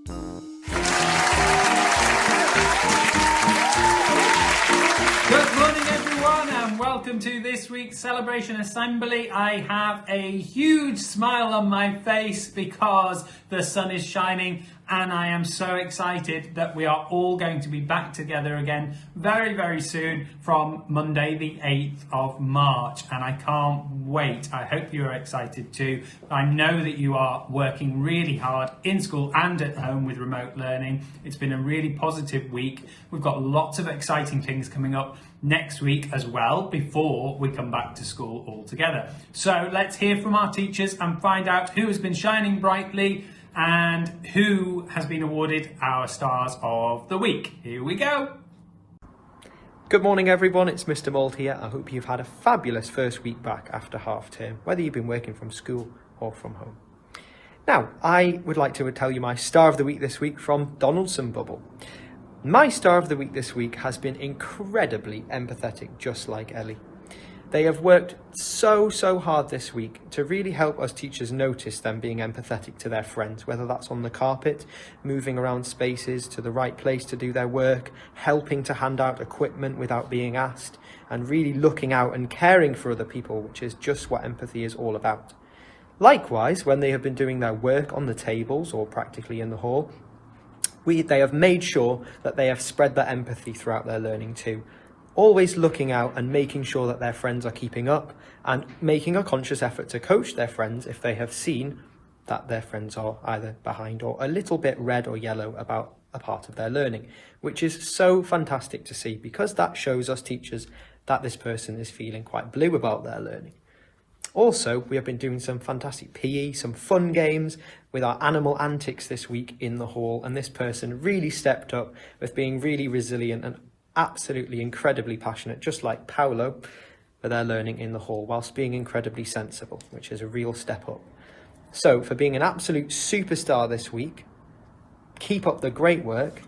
Good morning everyone and welcome to this week's Celebration Assembly. I have a huge smile on my face because the sun is shining and I am so excited that we are all going to be back together again very, very soon from Monday the 8th of March, and I can't wait. I hope you're excited too. I know that you are working really hard in school and at home with remote learning. It's been a really positive week. We've got lots of exciting things coming up next week as well before we come back to school all together. So let's hear from our teachers and find out who has been shining brightly and who has been awarded our Stars of the Week. Here we go. Good morning everyone, it's Mr. Mould here. I hope you've had a fabulous first week back after half term, whether you've been working from school or from home. Now, I would like to tell you my Star of the Week this week from Donaldson Bubble. My Star of the Week this week has been incredibly empathetic, just like Ellie. They have worked so hard this week to really help us teachers notice them being empathetic to their friends, whether that's on the carpet, moving around spaces to the right place to do their work, helping to hand out equipment without being asked, and really looking out and caring for other people, which is just what empathy is all about. Likewise, when they have been doing their work on the tables or practically in the hall, they have made sure that they have spread that empathy throughout their learning too. Always looking out and making sure that their friends are keeping up and making a conscious effort to coach their friends if they have seen that their friends are either behind or a little bit red or yellow about a part of their learning, which is so fantastic to see because that shows us teachers that this person is feeling quite blue about their learning. Also, we have been doing some fantastic PE, some fun games with our animal antics this week in the hall, and this person really stepped up with being really resilient and absolutely incredibly passionate, just like Paolo, for their learning in the hall, whilst being incredibly sensible, which is a real step up. So, for being an absolute superstar this week, keep up the great work,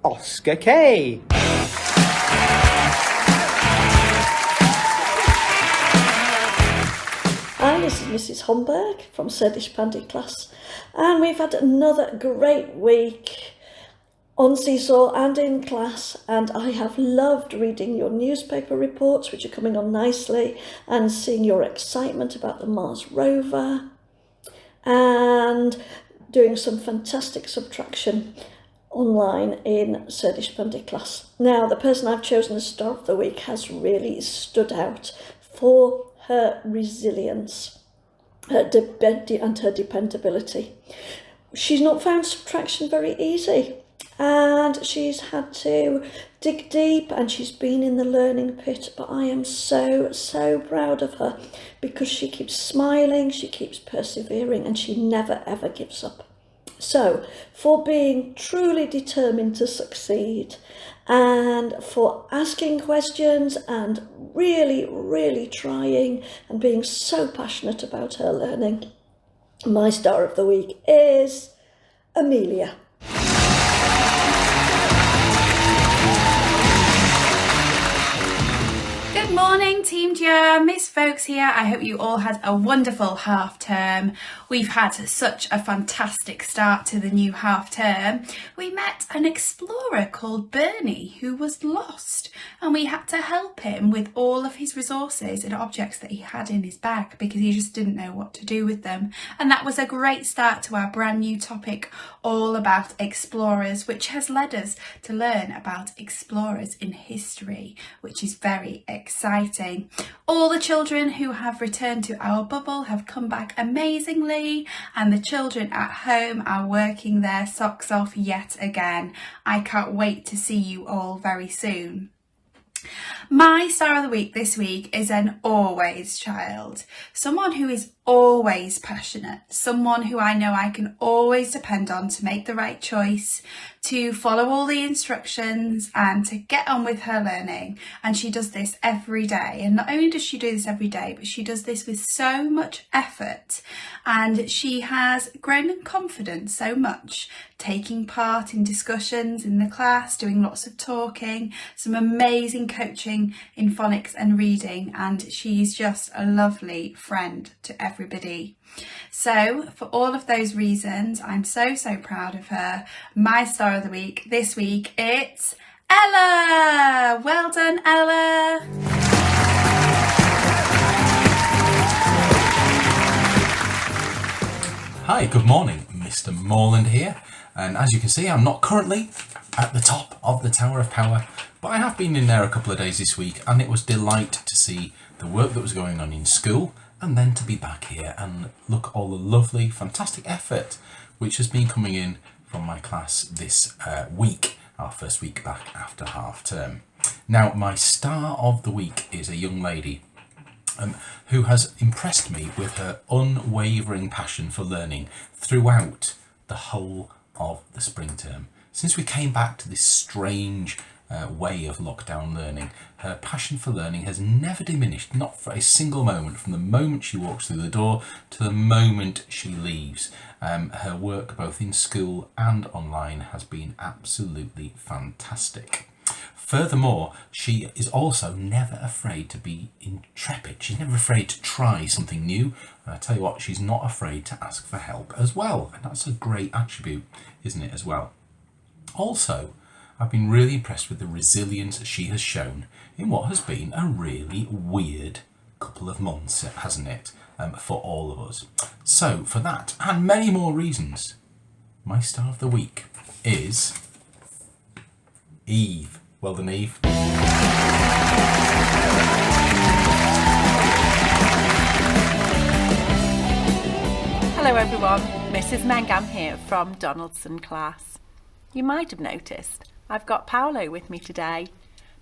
Oscar K. Hi, this is Mrs. Homberg from Kurdish Pandy class, and we've had another great week on Seesaw and in class, and I have loved reading your newspaper reports, which are coming on nicely, and seeing your excitement about the Mars rover, and doing some fantastic subtraction online in Kurdish Pandy class. Now, the person I've chosen as Star of the Week has really stood out for her resilience, and her dependability. She's not found subtraction very easy, and she's had to dig deep, and she's been in the learning pit, but I am so proud of her because she keeps smiling, she keeps persevering, and she never ever gives up. So, for being truly determined to succeed, and for asking questions and really trying and being so passionate about her learning, my Star of the Week is Amelia. Good morning, Team Gia, Miss Folks here. I hope you all had a wonderful half term. We've had such a fantastic start to the new half term. We met an explorer called Bernie who was lost, and we had to help him with all of his resources and objects that he had in his bag because he just didn't know what to do with them. And that was a great start to our brand new topic all about explorers, which has led us to learn about explorers in history, which is very exciting. All the children who have returned to our bubble have come back amazingly, and the children at home are working their socks off yet again. I can't wait to see you all very soon. My Star of the Week this week is an always child, someone who is always passionate, someone who I know I can always depend on to make the right choice, to follow all the instructions and to get on with her learning. And she does this every day. And not only does she do this every day, but she does this with so much effort. And she has grown in confidence so much, taking part in discussions in the class, doing lots of talking, some amazing coaching in phonics and reading. And she's just a lovely friend to everyone. everybody. So for all of those reasons, I'm so proud of her. My star of the week this week, it's Ella. Well done, Ella. Hi, good morning, Mr. Morland here, and as you can see I'm not currently at the top of the Tower of Power, but I have been in there a couple of days this week and it was delight to see the work that was going on in school and then to be back here and look all the lovely, fantastic effort which has been coming in from my class this week, our first week back after half term. Now, my star of the week is a young lady who has impressed me with her unwavering passion for learning throughout the whole of the spring term. Since we came back to this strange way of lockdown learning, her passion for learning has never diminished, not for a single moment, from the moment she walks through the door to the moment she leaves. Her work both in school and online has been absolutely fantastic. Furthermore, she is also never afraid to be intrepid. She's never afraid to try something new. And I tell you what, she's not afraid to ask for help as well. And that's a great attribute, isn't it, as well? Also, I've been really impressed with the resilience she has shown in what has been a really weird couple of months, hasn't it, for all of us. So, for that and many more reasons, my star of the week is Eve. Well done, Eve. Hello everyone, Mrs. Mangam here from Donaldson class. You might have noticed I've got Paolo with me today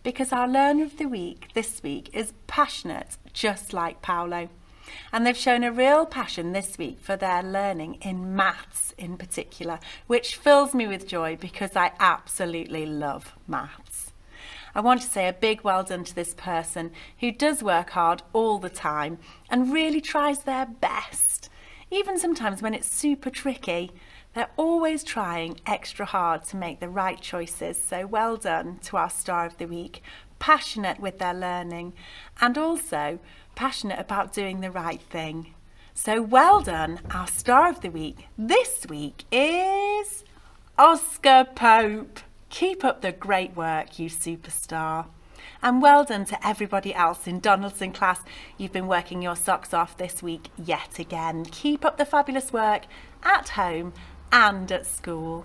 because our learner of the week this week is passionate just like Paolo, and they've shown a real passion this week for their learning in maths in particular, which fills me with joy because I absolutely love maths. I want to say a big well done to this person who does work hard all the time and really tries their best. Even sometimes when it's super tricky, they're always trying extra hard to make the right choices. So well done to our star of the week, passionate with their learning and also passionate about doing the right thing. So well done. Our star of the week this week is Oscar Pope. Keep up the great work, you superstar. And well done to everybody else in Donaldson class. You've been working your socks off this week yet again. Keep up the fabulous work at home and at school.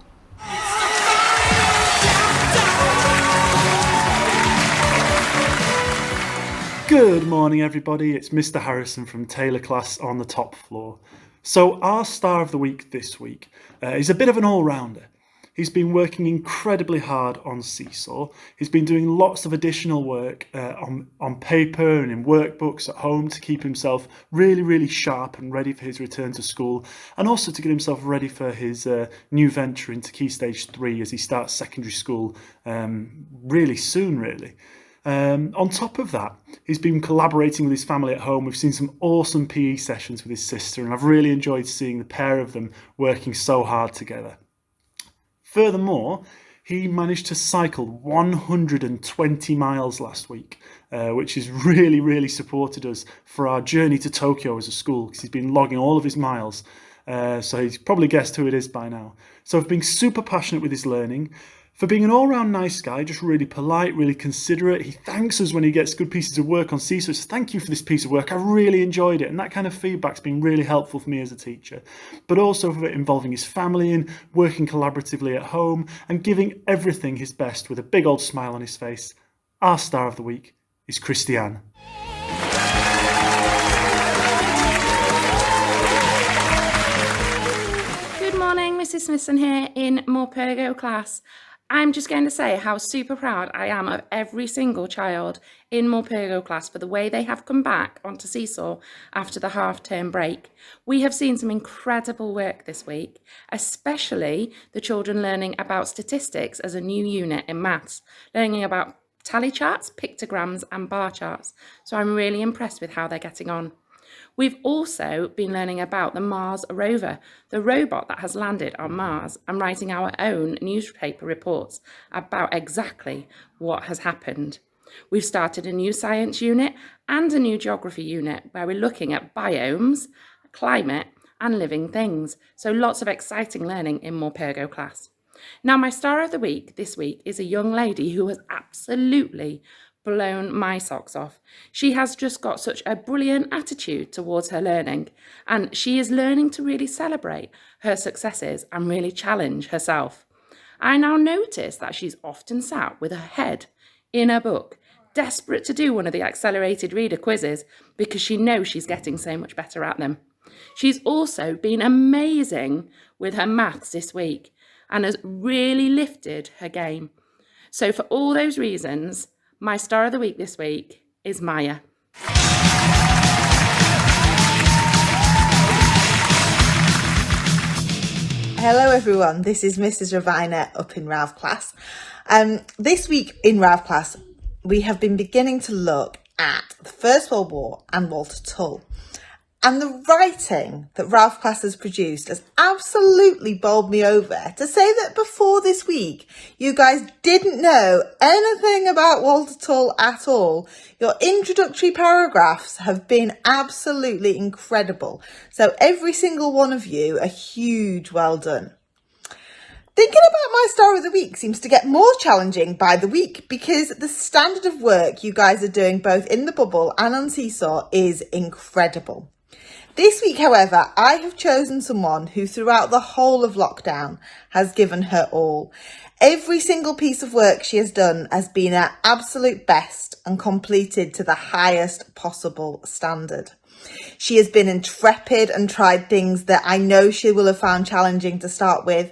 Good morning everybody, it's Mr. Harrison from Taylor class on the top floor. So our star of the week this week is a bit of an all-rounder. He's been working incredibly hard on Seesaw. He's been doing lots of additional work on paper and in workbooks at home to keep himself really sharp and ready for his return to school, and also to get himself ready for his new venture into Key Stage 3 as he starts secondary school really soon, really. On top of that, he's been collaborating with his family at home. We've seen some awesome PE sessions with his sister, and I've really enjoyed seeing the pair of them working so hard together. Furthermore, he managed to cycle 120 miles last week, which has really supported us for our journey to Tokyo as a school, because he's been logging all of his miles. So he's probably guessed who it is by now. So I've been super passionate with his learning, for being an all-round nice guy, just really polite, really considerate. He thanks us when he gets good pieces of work on Seesaw. So thank you for this piece of work. I really enjoyed it. And that kind of feedback's been really helpful for me as a teacher. But also for involving his family in working collaboratively at home and giving everything his best with a big old smile on his face. Our star of the week is Christiane. Good morning, Mrs. Smithson here in Morpurgo class. I'm just going to say how super proud I am of every single child in Morpurgo class for the way they have come back onto Seesaw after the half-term break. We have seen some incredible work this week, especially the children learning about statistics as a new unit in maths, learning about tally charts, pictograms and bar charts. So I'm really impressed with how they're getting on. We've also been learning about the Mars rover, the robot that has landed on Mars, and writing our own newspaper reports about exactly what has happened. We've started a new science unit and a new geography unit where we're looking at biomes climate, and living things. So lots of exciting learning in Morpurgo class. Now, my star of the week this week is a young lady who has absolutely blown my socks off. She has just got such a brilliant attitude towards her learning, and she is learning to really celebrate her successes and really challenge herself. I now notice that she's often sat with her head in her book, desperate to do one of the accelerated reader quizzes because she knows she's getting so much better at them. She's also been amazing with her maths this week and has really lifted her game. So for all those reasons, my star of the week this week is Maya. Hello everyone, this is Mrs. Ravina up in Rav class. This week in Rav class, we have been beginning to look at the First World War and Walter Tull. And the writing that Rav class has produced has absolutely bowled me over to say that before this week, you guys didn't know anything about Walter Tull at all. Your introductory paragraphs have been absolutely incredible. So every single one of you, a huge well done. Thinking about my star of the week seems to get more challenging by the week because the standard of work you guys are doing both in the bubble and on Seesaw is incredible. This week, however, I have chosen someone who throughout the whole of lockdown has given her all. Every single piece of work she has done has been her absolute best and completed to the highest possible standard. She has been intrepid and tried things that I know she will have found challenging to start with.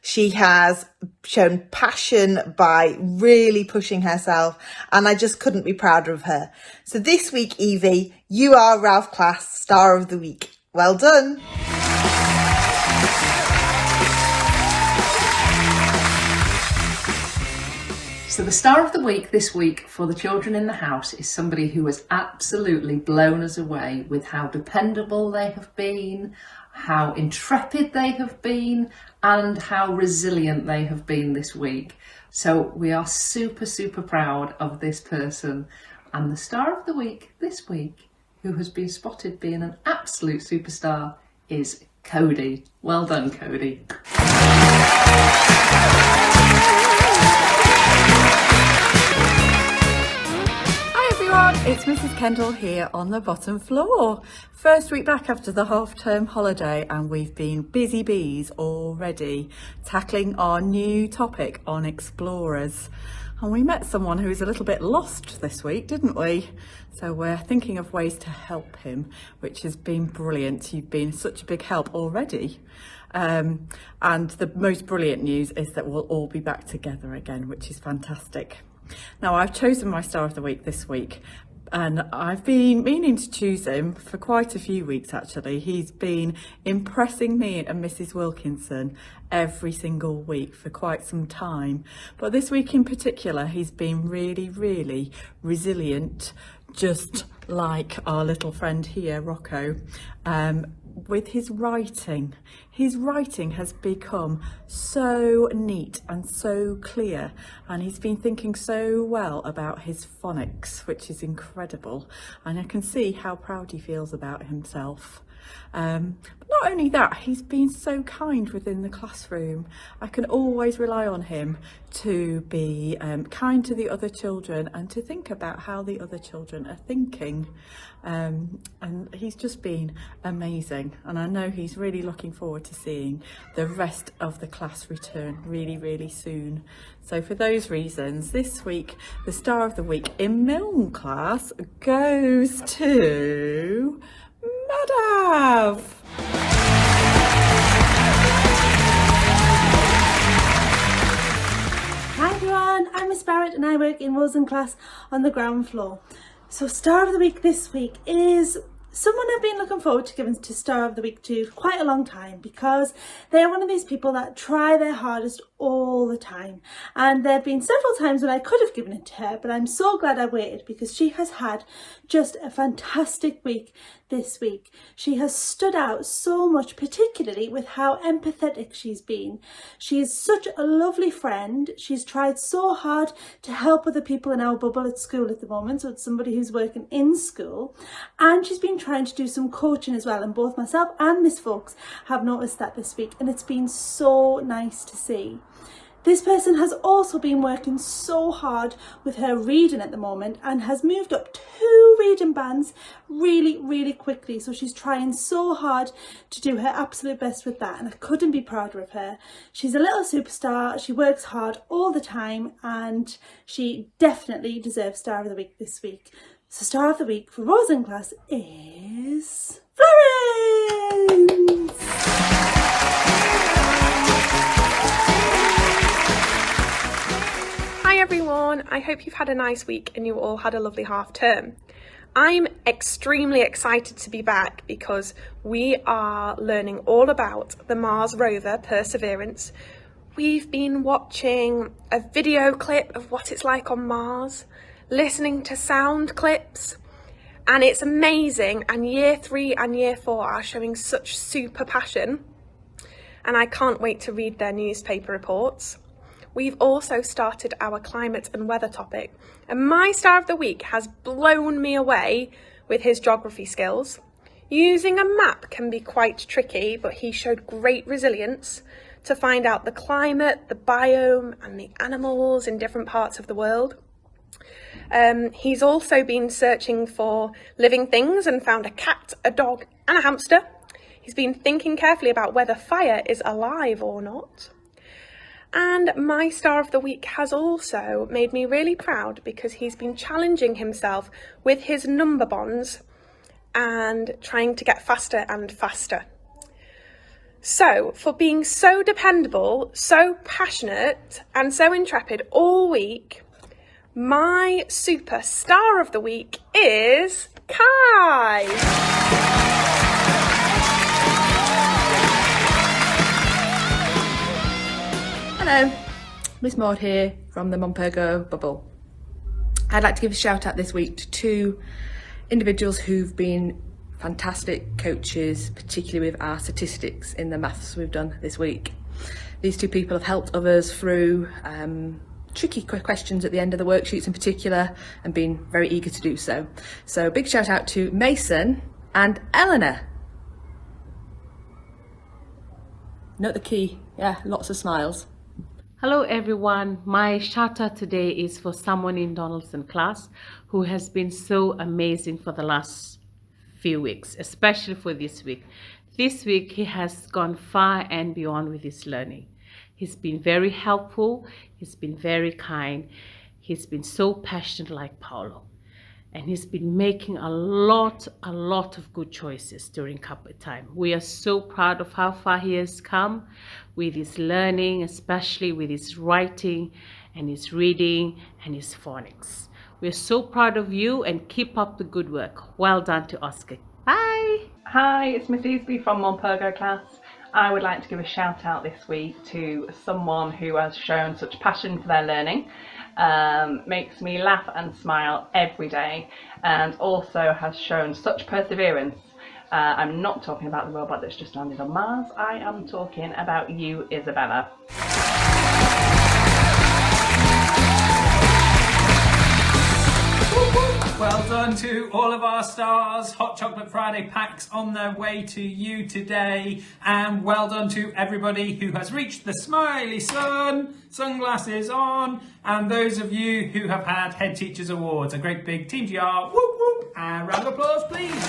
She has shown passion by really pushing herself, and I just couldn't be prouder of her. So this week, Evie, you are Rav class star of the week. Well done. So the star of the week this week for the children in the house is somebody who has absolutely blown us away with how dependable they have been, how intrepid they have been, and how resilient they have been this week. So we are super, super proud of this person. And the star of the week this week, who has been spotted being an absolute superstar, is Cody. Well done, Cody. It's Mrs. Kendall here on the bottom floor. First week back after the half-term holiday, and we've been busy bees already tackling our new topic on explorers. And we met someone who was a little bit lost this week, didn't we? So we're thinking of ways to help him, which has been brilliant. You've been such a big help already. And the most brilliant news is that we'll all be back together again, which is fantastic. Now, I've chosen my star of the week this week, and I've been meaning to choose him for quite a few weeks actually. He's been impressing me and Mrs. Wilkinson every single week for quite some time. But this week in particular, he's been really, really resilient, just like our little friend here, Rocco. With his writing. His writing has become so neat and so clear, and he's been thinking so well about his phonics, which is incredible, and I can see how proud he feels about himself. But not only that, he's been so kind within the classroom. I can always rely on him to be kind to the other children and to think about how the other children are thinking. And he's just been amazing, and I know he's really looking forward to seeing the rest of the class return really, really soon. So for those reasons, this week the star of the week in Milne class goes to Madav. Hi everyone, I'm Miss Barrett and I work in Wilson class on the ground floor. So star of the week this week is someone I've been looking forward to giving to star of the week to for quite a long time, because they're one of these people that try their hardest all the time, and there have been several times when I could have given it to her, but I'm so glad I waited because she has had just a fantastic week this week. She has stood out so much, particularly with how empathetic she's been. She is such a lovely friend. She's tried so hard to help other people in our bubble at school at the moment, so it's somebody who's working in school, and she's been trying to do some coaching as well, and both myself and Miss Fawkes have noticed that this week, and it's been so nice to see. This person has also been working so hard with her reading at the moment and has moved up 2 reading bands really quickly. So she's trying so hard to do her absolute best with that, and I couldn't be prouder of her. She's a little superstar, she works hard all the time, and she definitely deserves Star of the Week this week. So Star of the Week for Rose in class is Florence! Hi everyone, I hope you've had a nice week and you all had a lovely half term. I'm extremely excited to be back because we are learning all about the Mars rover Perseverance. We've been watching a video clip of what it's like on Mars, listening to sound clips, and it's amazing, and year 3 and year 4 are showing such super passion, and I can't wait to read their newspaper reports. We've also started our climate and weather topic, and my Star of the Week has blown me away with his geography skills. Using a map can be quite tricky, but he showed great resilience to find out the climate, the biome and the animals in different parts of the world. He's also been searching for living things and found a cat, a dog and a hamster. He's been thinking carefully about whether fire is alive or not. And my Star of the Week has also made me really proud because he's been challenging himself with his number bonds and trying to get faster and faster. So, for being so dependable, so passionate and so intrepid all week, my super Star of the Week is Kai! Hello, Miss Maud here from the Monpergo bubble. I'd like to give a shout out this week to 2 individuals who've been fantastic coaches, particularly with our statistics in the maths we've done this week. These 2 people have helped others through tricky questions at the end of the worksheets in particular, and been very eager to do so. So big shout out to Mason and Eleanor. Note the key, yeah, lots of smiles. Hello everyone, my shout out today is for someone in Donaldson class who has been so amazing for the last few weeks, especially for this week. This week he has gone far and beyond with his learning. He's been very helpful, he's been very kind, he's been so passionate like Paolo. And he's been making a lot of good choices during cupboard time. We are so proud of how far he has come with his learning, especially with his writing and his reading and his phonics. We're so proud of you and keep up the good work. Well done to Oscar. Bye. Hi, it's Miss Easby from Monpergo class. I would like to give a shout out this week to someone who has shown such passion for their learning. Makes me laugh and smile every day, and also has shown such perseverance. I'm not talking about the robot that's just landed on Mars, I am talking about you, Isabella. Well done to all of our stars. Hot Chocolate Friday packs on their way to you today. And well done to everybody who has reached the smiley sun, sunglasses on, and those of you who have had Head Teachers Awards. A great big Team GR, whoop whoop, and round of applause please.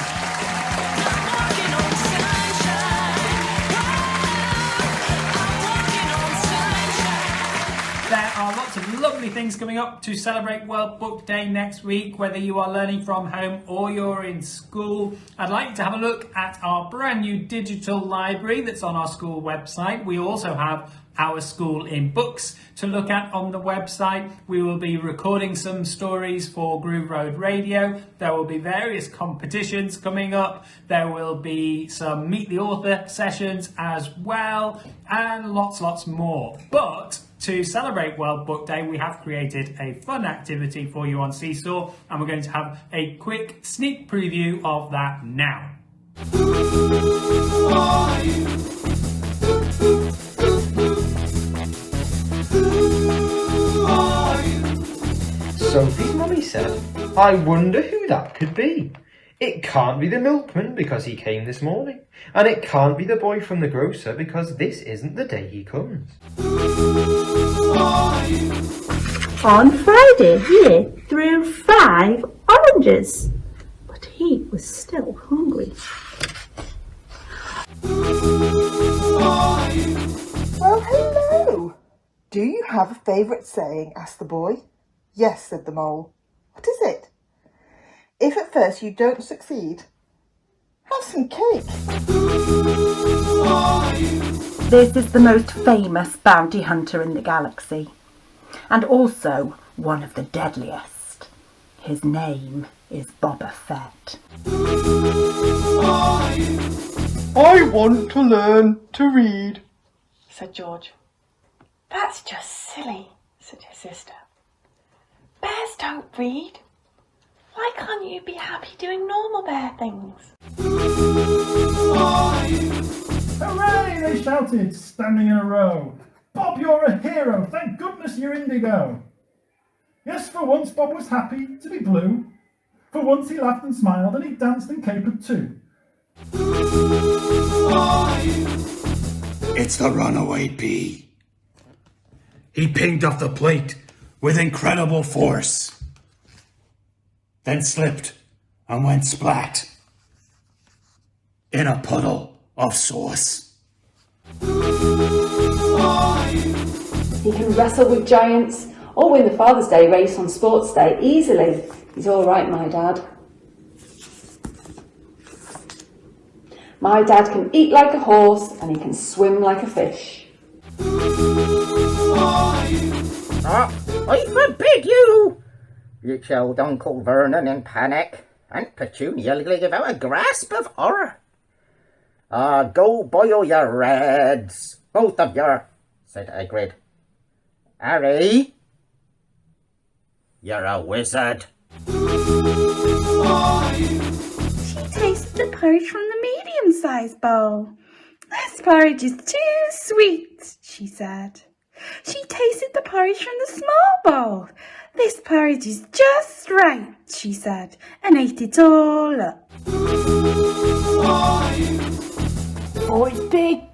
There are lots of lovely things coming up to celebrate World Book Day next week, whether you are learning from home or you're in school. I'd like you to have a look at our brand new digital library that's on our school website. We also have Our School in Books to look at on the website. We will be recording some stories for Groove Road Radio. There will be various competitions coming up. There will be some Meet the Author sessions as well, and lots more. But to celebrate World Book Day, we have created a fun activity for you on Seesaw, and we're going to have a quick sneak preview of that now. Who are you? Who are you? Sophie's mummy said, I wonder who that could be. It can't be the milkman because he came this morning. And it can't be the boy from the grocer because this isn't the day he comes. On Friday, he threw 5 oranges, but he was still hungry. Well, hello. Do you have a favourite saying? Asked the boy. Yes, said the mole. What is it? If at first you don't succeed, have some cake. This is the most famous bounty hunter in the galaxy, and also one of the deadliest. His name is Boba Fett. I want to learn to read, said George. That's just silly, said his sister. Bears don't read. Why can't you be happy doing normal bear things? Hooray! They shouted, standing in a row. Bob, you're a hero. Thank goodness you're indigo. Yes, for once Bob was happy to be blue. For once he laughed and smiled, and he danced and capered too. It's the runaway bee. He pinged off the plate with incredible force, then slipped and went splat in a puddle of sauce. He can wrestle with giants or win the Father's Day race on Sports Day easily. He's all right, my dad. My dad can eat like a horse and he can swim like a fish. I forbid you! Yelled Uncle Vernon in panic, and Petunia gave out a grasp of horror. Go boil your reds, both of you, said Hagrid. Harry, you're a wizard. She tasted the porridge from the medium-sized bowl. This porridge is too sweet, she said. She tasted the porridge from the small bowl. This porridge is just right, she said, and ate it all up. Boy, big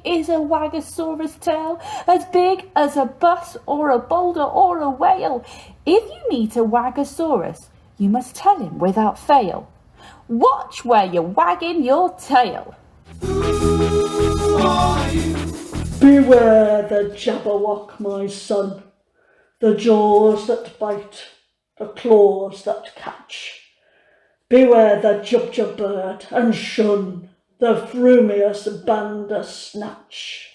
is a Wagosaurus tail, as big as a bus or a boulder or a whale. If you meet a Wagosaurus, you must tell him without fail. Watch where you're wagging your tail. Beware the Jabberwock, my son, the jaws that bite, the claws that catch. Beware the Jubjub bird, and shun the frumious Bandersnatch.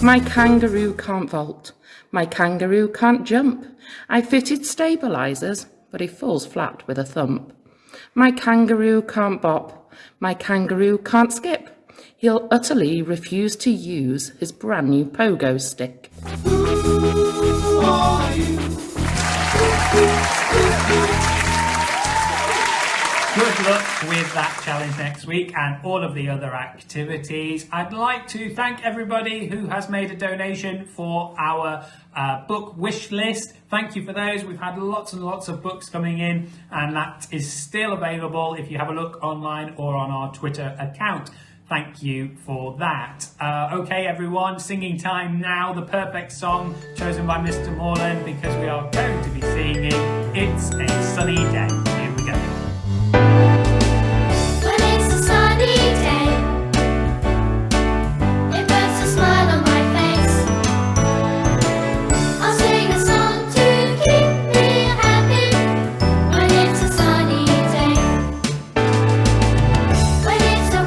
My kangaroo can't vault. My kangaroo can't jump. I fitted stabilizers, but he falls flat with a thump. My kangaroo can't bop. My kangaroo can't skip. He'll utterly refuse to use his brand new pogo stick. Good luck with that challenge next week and all of the other activities. I'd like to thank everybody who has made a donation for our book wish list. Thank you for those. We've had lots and lots of books coming in, and that is still available if you have a look online or on our Twitter account. Thank you for that. Okay, everyone, singing time now. The perfect song chosen by Mr. Morland, because we are going to be singing It's a Sunny Day. Here we go. When it's a sunny day, it puts a smile on my face. I'll sing a song to keep me happy. When it's a sunny day, when it's a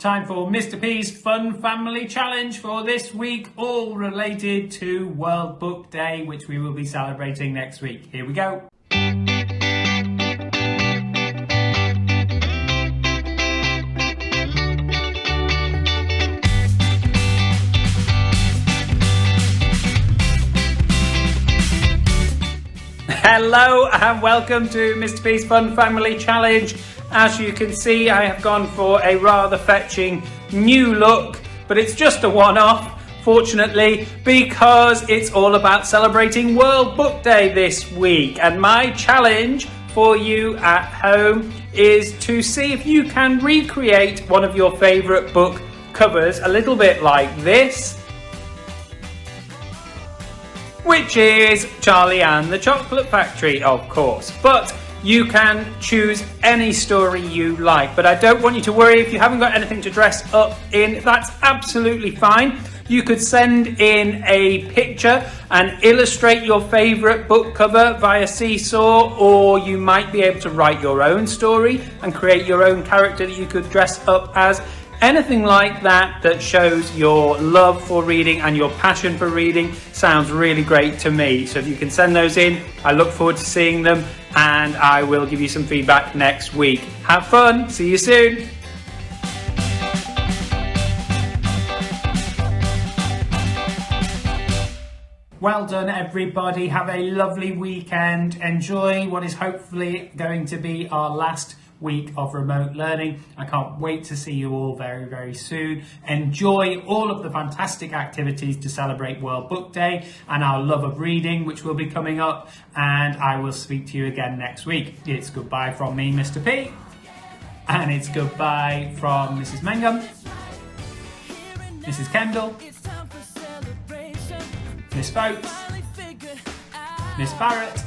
Time for Mr. P's Fun Family Challenge for this week, all related to World Book Day, which we will be celebrating next week. Here we go. Hello and welcome to Mr. P's Fun Family Challenge. As you can see, I have gone for a rather fetching new look, but it's just a one-off, fortunately, because it's all about celebrating World Book Day this week. And my challenge for you at home is to see if you can recreate one of your favourite book covers a little bit like this, which is Charlie and the Chocolate Factory, of course. But you can choose any story you like. But I don't want you to worry if you haven't got anything to dress up in. That's absolutely fine. You could send in a picture and illustrate your favourite book cover via Seesaw, or you might be able to write your own story and create your own character that you could dress up as. Anything like that that shows your love for reading and your passion for reading sounds really great to me. So if you can send those in, I look forward to seeing them, and I will give you some feedback next week. Have fun. See you soon. Well done, everybody. Have a lovely weekend. Enjoy what is hopefully going to be our last week of remote learning. I can't wait to see you all very, very soon. Enjoy all of the fantastic activities to celebrate World Book Day and our love of reading, which will be coming up, and I will speak to you again next week. It's goodbye from me, Mr. P, and it's goodbye from Mrs. Mangum, Mrs. Kendall, Miss Folks, Miss Barrett,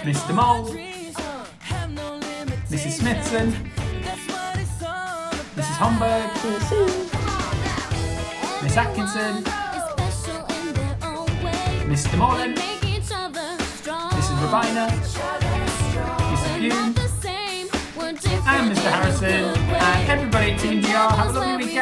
Mr. Mole, Mrs. Smithson, Mrs. Homburg, Miss Atkinson, Mr. Morland, Mrs. Rabina, Mrs. Pugh, and Mr. Harrison, and everybody at Team GR. Have a lovely weekend.